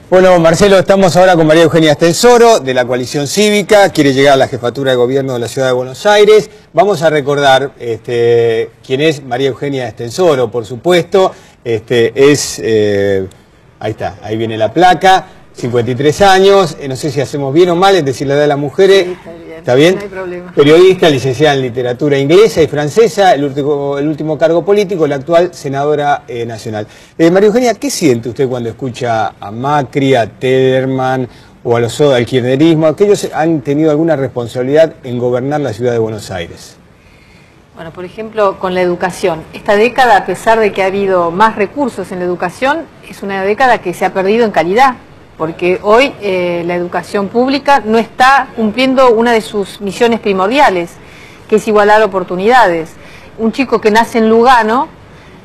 Bueno, Marcelo, estamos ahora con María Eugenia Estensoro, de la Coalición Cívica, quiere llegar a la jefatura de gobierno de la Ciudad de Buenos Aires. Vamos a recordar quién es María Eugenia Estensoro, por supuesto. Ahí está, ahí viene la placa, 53 años, no sé si hacemos bien o mal, es decir, la edad de las mujeres. Sí, está bien. ¿Está bien? No hay problema. Periodista, licenciada en literatura inglesa y francesa, el último cargo político, la actual senadora nacional. María Eugenia, ¿qué siente usted cuando escucha a Macri, a Tederman o al kirchnerismo? Aquellos han tenido alguna responsabilidad en gobernar la ciudad de Buenos Aires. Bueno, por ejemplo, con la educación. Esta década, a pesar de que ha habido más recursos en la educación, es una década que se ha perdido en calidad, porque hoy la educación pública no está cumpliendo una de sus misiones primordiales, que es igualar oportunidades. Un chico que nace en Lugano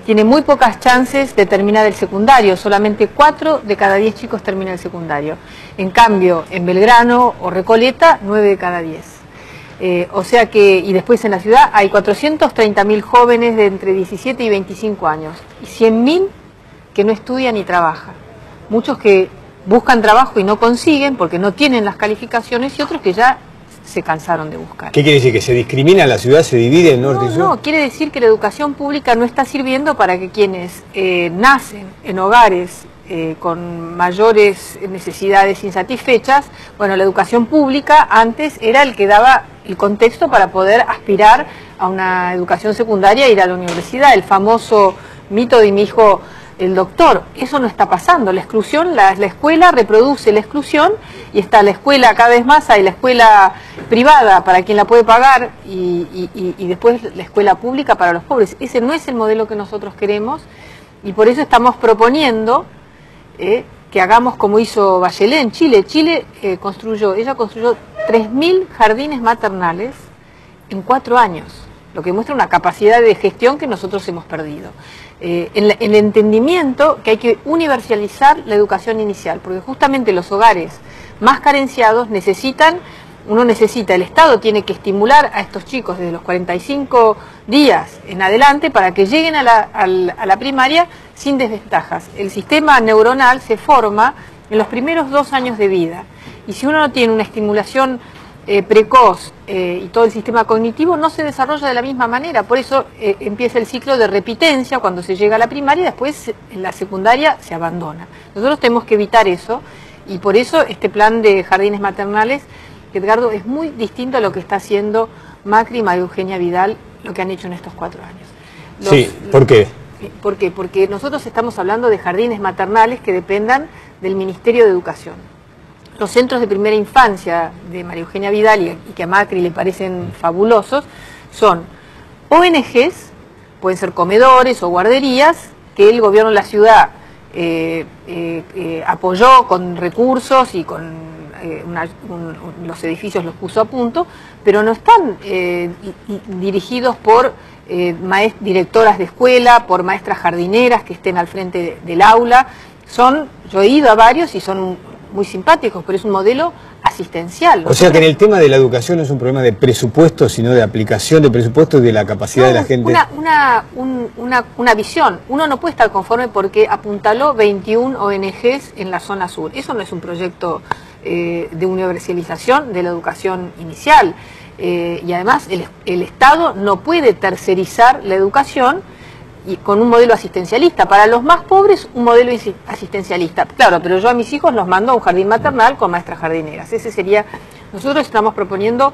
tiene muy pocas chances de terminar el secundario, solamente 4 de cada 10 chicos terminan el secundario. En cambio, en Belgrano o Recoleta, 9 de cada 10. O sea que, y después en la ciudad hay 430.000 jóvenes de entre 17 y 25 años, y 100.000 que no estudian ni trabajan. Muchos que buscan trabajo y no consiguen porque no tienen las calificaciones, y otros que ya se cansaron de buscar. ¿Qué quiere decir? ¿Que se discrimina la ciudad, se divide en norte y sur? No, quiere decir que la educación pública no está sirviendo para que quienes nacen en hogares con mayores necesidades insatisfechas, bueno, la educación pública antes era el que daba el contexto para poder aspirar a una educación secundaria e ir a la universidad. El famoso mito de mi hijo el doctor, eso no está pasando. La exclusión, la escuela reproduce la exclusión, y está la escuela cada vez más, hay la escuela privada para quien la puede pagar y después la escuela pública para los pobres. Ese no es el modelo que nosotros queremos, y por eso estamos proponiendo que hagamos como hizo Bachelet en Chile. Ella construyó 3.000 jardines maternales en 4 años, lo que muestra una capacidad de gestión que nosotros hemos perdido. En el entendimiento que hay que universalizar la educación inicial, porque justamente los hogares más carenciados el Estado tiene que estimular a estos chicos desde los 45 días en adelante para que lleguen a la primaria sin desventajas. El sistema neuronal se forma en los primeros 2 años de vida, y si uno no tiene una estimulación precoz y todo el sistema cognitivo no se desarrolla de la misma manera. Por eso empieza el ciclo de repitencia cuando se llega a la primaria, y después en la secundaria se abandona. Nosotros tenemos que evitar eso, y por eso este plan de jardines maternales, Edgardo, es muy distinto a lo que está haciendo Macri y María Eugenia Vidal, lo que han hecho en estos 4 años. Sí, ¿por qué? ¿Por qué? Porque nosotros estamos hablando de jardines maternales que dependan del Ministerio de Educación. Los centros de primera infancia de María Eugenia Vidal y que a Macri le parecen fabulosos son ONGs, pueden ser comedores o guarderías, que el gobierno de la ciudad apoyó con recursos y con los edificios los puso a punto, pero no están dirigidos por directoras de escuela, por maestras jardineras que estén al frente del aula. Yo he ido a varios y son muy simpáticos, pero es un modelo asistencial. O sea que en el tema de la educación no es un problema de presupuesto, sino de aplicación de presupuesto y de la capacidad de la gente. Una visión. Uno no puede estar conforme porque apuntaló 21 ONGs en la zona sur. Eso no es un proyecto de universalización de la educación inicial. Y además el Estado no puede tercerizar la educación y con un modelo asistencialista. Para los más pobres, un modelo asistencialista. Claro, pero yo a mis hijos los mando a un jardín maternal con maestras jardineras. Ese sería... Nosotros estamos proponiendo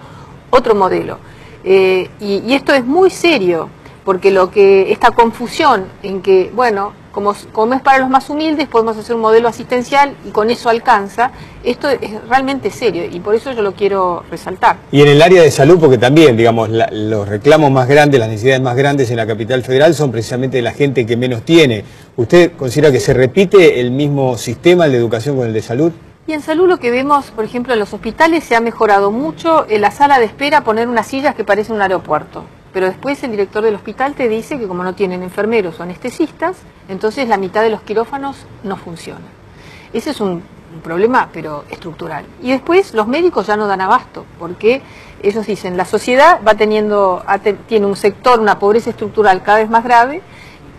otro modelo. Y esto es muy serio, porque esta confusión en que, bueno, como es para los más humildes, podemos hacer un modelo asistencial y con eso alcanza, esto es realmente serio, y por eso yo lo quiero resaltar. Y en el área de salud, porque también, digamos, los reclamos más grandes, las necesidades más grandes en la capital federal son precisamente de la gente que menos tiene. ¿Usted considera que se repite el mismo sistema, el de educación, con el de salud? Y en salud lo que vemos, por ejemplo, en los hospitales se ha mejorado mucho, en la sala de espera poner unas sillas que parecen un aeropuerto. Pero después el director del hospital te dice que como no tienen enfermeros o anestesistas, entonces la mitad de los quirófanos no funcionan. Ese es un problema, pero estructural. Y después los médicos ya no dan abasto, porque ellos dicen, la sociedad tiene un sector, una pobreza estructural cada vez más grave,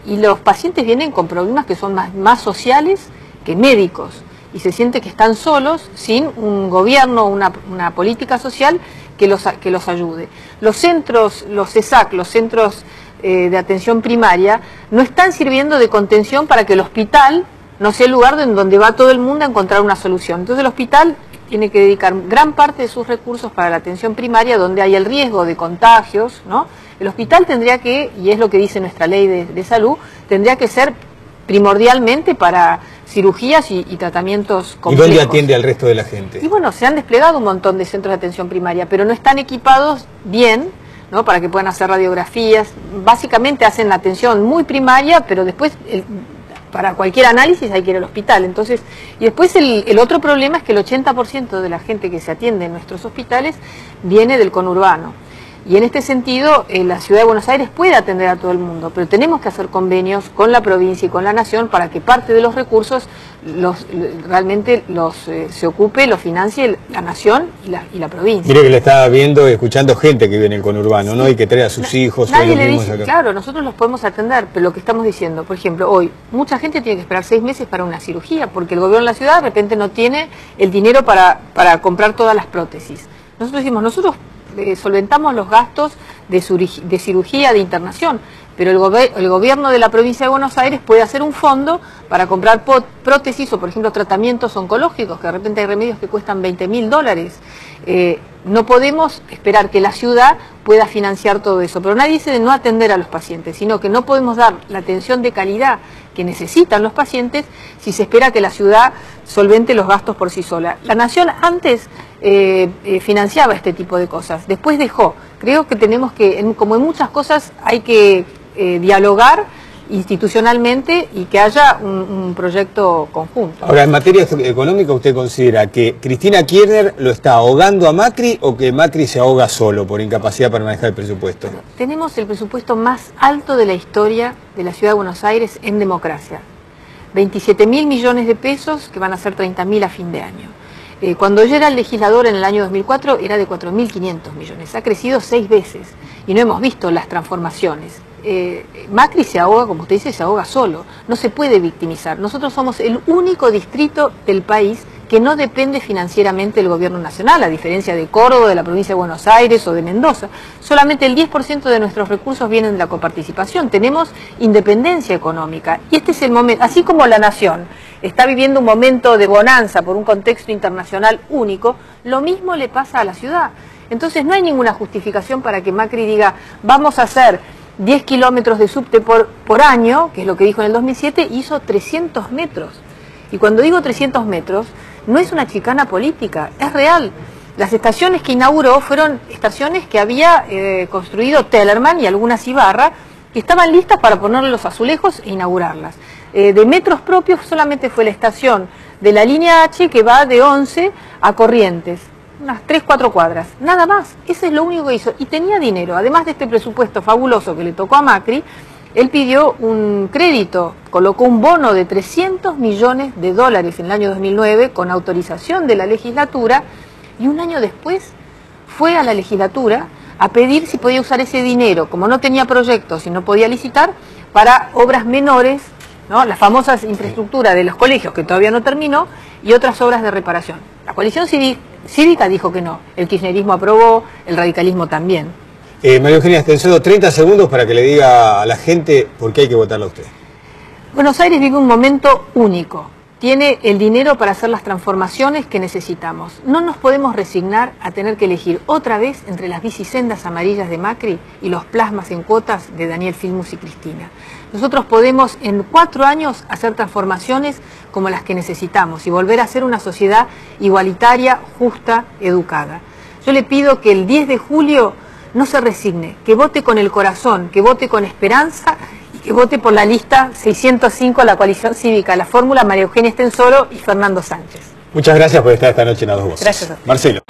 y los pacientes vienen con problemas que son más sociales que médicos. y se siente que están solos sin un gobierno, una política social que los ayude. Los centros, los CESAC, los centros de atención primaria, no están sirviendo de contención para que el hospital no sea el lugar en donde va todo el mundo a encontrar una solución. Entonces el hospital tiene que dedicar gran parte de sus recursos para la atención primaria, donde hay el riesgo de contagios, ¿no? El hospital tendría que, y es lo que dice nuestra ley de salud, tendría que ser primordialmente para cirugías y tratamientos complejos. ¿Y dónde atiende al resto de la gente? Y bueno, se han desplegado un montón de centros de atención primaria, pero no están equipados bien, ¿no? Para que puedan hacer radiografías. Básicamente hacen la atención muy primaria, pero después para cualquier análisis hay que ir al hospital. Entonces, y después el otro problema es que el 80% de la gente que se atiende en nuestros hospitales viene del conurbano. Y en este sentido, la Ciudad de Buenos Aires puede atender a todo el mundo, pero tenemos que hacer convenios con la provincia y con la nación para que parte de los recursos realmente se ocupe, los financie la nación y la provincia. Mire que le estaba viendo y escuchando gente que vive en el conurbano, ¿no? Y que trae a sus hijos. Nadie le dice, claro, nosotros los podemos atender, pero lo que estamos diciendo, por ejemplo, hoy, mucha gente tiene que esperar 6 meses para una cirugía, porque el gobierno de la ciudad de repente no tiene el dinero para comprar todas las prótesis. Nosotros decimos, nosotros solventamos los gastos de cirugía, de internación, pero el gobierno de la provincia de Buenos Aires puede hacer un fondo para comprar prótesis o, por ejemplo, tratamientos oncológicos, que de repente hay remedios que cuestan $20.000. No podemos esperar que la ciudad pueda financiar todo eso, pero nadie dice de no atender a los pacientes, sino que no podemos dar la atención de calidad que necesitan los pacientes si se espera que la ciudad solvente los gastos por sí sola. La nación antes financiaba este tipo de cosas, después dejó. Creo que tenemos que, como en muchas cosas, hay que dialogar institucionalmente y que haya un proyecto conjunto. Ahora, en materia económica, ¿usted considera que Cristina Kirchner lo está ahogando a Macri o que Macri se ahoga solo por incapacidad para manejar el presupuesto? Tenemos el presupuesto más alto de la historia de la Ciudad de Buenos Aires en democracia. 27.000 millones de pesos, que van a ser 30.000 a fin de año. Cuando yo era el legislador en el año 2004 era de 4.500 millones. Ha crecido 6 veces y no hemos visto las transformaciones. Macri se ahoga, como usted dice, se ahoga solo, no se puede victimizar. Nosotros somos el único distrito del país que no depende financieramente del gobierno nacional, a diferencia de Córdoba, de la provincia de Buenos Aires o de Mendoza. Solamente el 10% de nuestros recursos vienen de la coparticipación, tenemos independencia económica y este es el momento, así como la nación está viviendo un momento de bonanza por un contexto internacional único, lo mismo le pasa a la ciudad. Entonces no hay ninguna justificación para que Macri diga vamos a hacer 10 kilómetros de subte por año, que es lo que dijo en el 2007, hizo 300 metros. Y cuando digo 300 metros, no es una chicana política, es real. Las estaciones que inauguró fueron estaciones que había construido Tellerman y algunas Ibarra, que estaban listas para ponerle los azulejos e inaugurarlas. De metros propios solamente fue la estación de la línea H que va de 11 a Corrientes. Unas 3-4 cuadras, nada más, eso es lo único que hizo, y tenía dinero, además de este presupuesto fabuloso que le tocó a Macri, él pidió un crédito, colocó un bono de $300 millones en el año 2009 con autorización de la legislatura, y un año después fue a la legislatura a pedir si podía usar ese dinero, como no tenía proyectos y no podía licitar, para obras menores, ¿no? Las famosas infraestructuras de los colegios que todavía no terminó y otras obras de reparación. La coalición cívica dijo que no, el kirchnerismo aprobó, el radicalismo también. María Eugenia, te cedo 30 segundos para que le diga a la gente por qué hay que votarla a usted. Buenos Aires vive un momento único. Tiene el dinero para hacer las transformaciones que necesitamos. No nos podemos resignar a tener que elegir otra vez entre las bicisendas amarillas de Macri y los plasmas en cuotas de Daniel Filmus y Cristina. Nosotros podemos en 4 años hacer transformaciones como las que necesitamos y volver a ser una sociedad igualitaria, justa, educada. Yo le pido que el 10 de julio no se resigne, que vote con el corazón, que vote con esperanza y que vote por la lista 605 a la coalición cívica, la fórmula María Eugenia Estensoro y Fernando Sánchez. Muchas gracias por estar esta noche en las dos voces. Gracias a usted. Marcelo.